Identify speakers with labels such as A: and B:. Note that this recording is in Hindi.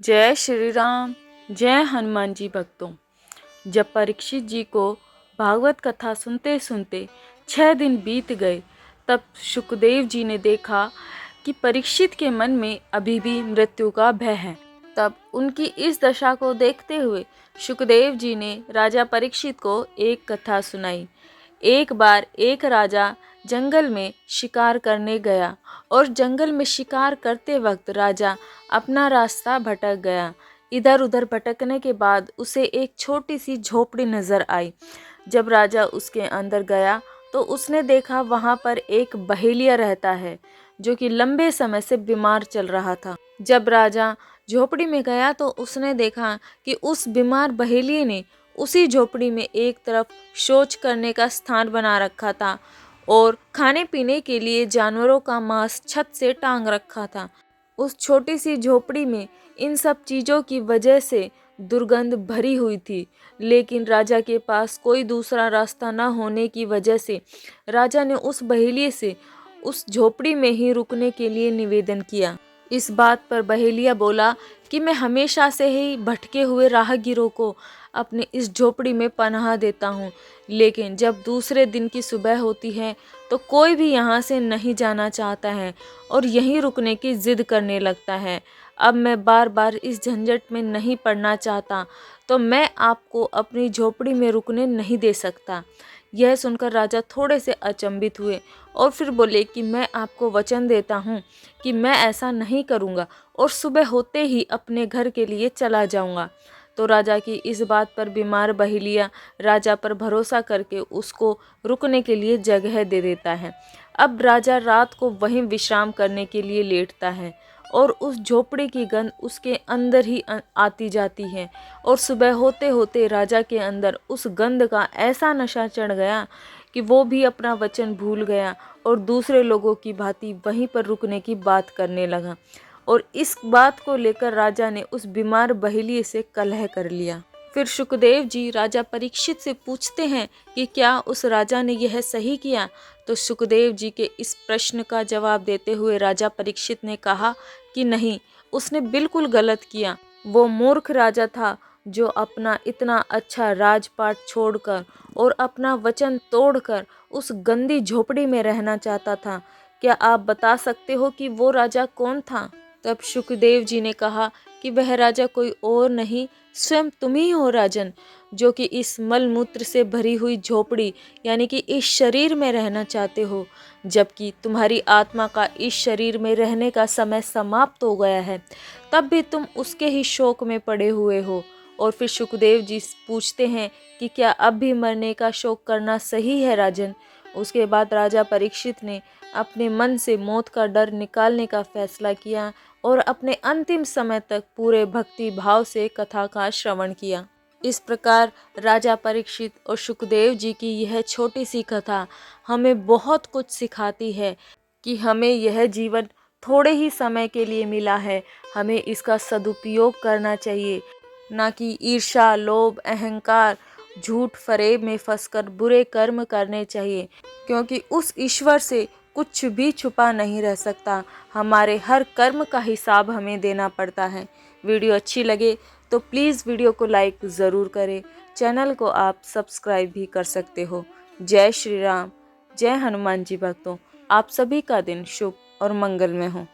A: जय श्री राम। जय हनुमान जी भक्तों। जब परीक्षित जी को भागवत कथा सुनते सुनते 6 दिन बीत गए, तब शुकदेव जी ने देखा कि परीक्षित के मन में अभी भी मृत्यु का भय है। तब उनकी इस दशा को देखते हुए शुकदेव जी ने राजा परीक्षित को एक कथा सुनाई। एक बार एक राजा जंगल में शिकार करने गया और जंगल में शिकार करते वक्त राजा अपना रास्ता भटक गया। इधर उधर भटकने के बाद उसे एक छोटी सी झोपड़ी नजर आई। जब राजा उसके अंदर गया तो उसने देखा वहां पर एक बहेलिया रहता है जो कि लंबे समय से बीमार चल रहा था। जब राजा झोपड़ी में गया तो उसने देखा कि उस बीमार बहेलिये ने उसी झोपड़ी में एक तरफ शौच करने का स्थान बना रखा था और खाने पीने के लिए जानवरों का मांस छत से टांग रखा था। उस छोटी सी झोपड़ी में इन सब चीज़ों की वजह से दुर्गंध भरी हुई थी, लेकिन राजा के पास कोई दूसरा रास्ता न होने की वजह से राजा ने उस बहेलिये से उस झोपड़ी में ही रुकने के लिए निवेदन किया। इस बात पर बहेलिया बोला कि मैं हमेशा से ही भटके हुए राहगीरों को अपने इस झोपड़ी में पनाह देता हूँ, लेकिन जब दूसरे दिन की सुबह होती है तो कोई भी यहाँ से नहीं जाना चाहता है और यहीं रुकने की जिद करने लगता है। अब मैं बार बार इस झंझट में नहीं पड़ना चाहता, तो मैं आपको अपनी झोपड़ी में रुकने नहीं दे सकता। यह सुनकर राजा थोड़े से अचंभित हुए और फिर बोले कि मैं आपको वचन देता हूँ कि मैं ऐसा नहीं करूँगा और सुबह होते ही अपने घर के लिए चला जाऊँगा। तो राजा की इस बात पर बीमार बहेलिया राजा पर भरोसा करके उसको रुकने के लिए जगह दे देता है। अब राजा रात को वहीं विश्राम करने के लिए लेटता है और उस झोपड़ी की गंध उसके अंदर ही आती जाती है और सुबह होते होते राजा के अंदर उस गंध का ऐसा नशा चढ़ गया कि वो भी अपना वचन भूल गया और दूसरे लोगों की भांति वहीं पर रुकने की बात करने लगा। और इस बात को लेकर राजा ने उस बीमार बहेलिये से कलह कर लिया। फिर शुकदेव जी राजा परीक्षित से पूछते हैं कि क्या उस राजा ने यह सही किया। तो शुकदेव जी के इस प्रश्न का जवाब देते हुए राजा परीक्षित ने कहा कि नहीं, उसने बिल्कुल गलत किया। वो मूर्ख राजा था जो अपना इतना अच्छा राजपाट छोड़कर और अपना वचन तोड़कर उस गंदी झोपड़ी में रहना चाहता था। क्या आप बता सकते हो कि वो राजा कौन था? तब शुकदेव जी ने कहा कि वह राजा कोई और नहीं, स्वयं तुम ही हो राजन, जो कि इस मलमूत्र से भरी हुई झोपड़ी यानी कि इस शरीर में रहना चाहते हो, जबकि तुम्हारी आत्मा का इस शरीर में रहने का समय समाप्त हो गया है, तब भी तुम उसके ही शोक में पड़े हुए हो। और फिर शुकदेव जी पूछते हैं कि क्या अब भी मरने का शोक करना सही है राजन? उसके बाद राजा परीक्षित ने अपने मन से मौत का डर निकालने का फैसला किया और अपने अंतिम समय तक पूरे भक्ति भाव से कथा का श्रवण किया। इस प्रकार राजा परीक्षित और शुकदेव जी की यह छोटी सी कथा हमें बहुत कुछ सिखाती है कि हमें यह जीवन थोड़े ही समय के लिए मिला है, हमें इसका सदुपयोग करना चाहिए, ना कि ईर्ष्या, लोभ, अहंकार, झूठ फरेब में फंसकर बुरे कर्म करने चाहिए, क्योंकि उस ईश्वर से कुछ भी छुपा नहीं रह सकता। हमारे हर कर्म का हिसाब हमें देना पड़ता है। वीडियो अच्छी लगे तो प्लीज़ वीडियो को लाइक ज़रूर करें। चैनल को आप सब्सक्राइब भी कर सकते हो। जय श्री राम। जय हनुमान जी भक्तों। आप सभी का दिन शुभ और मंगलमय हो।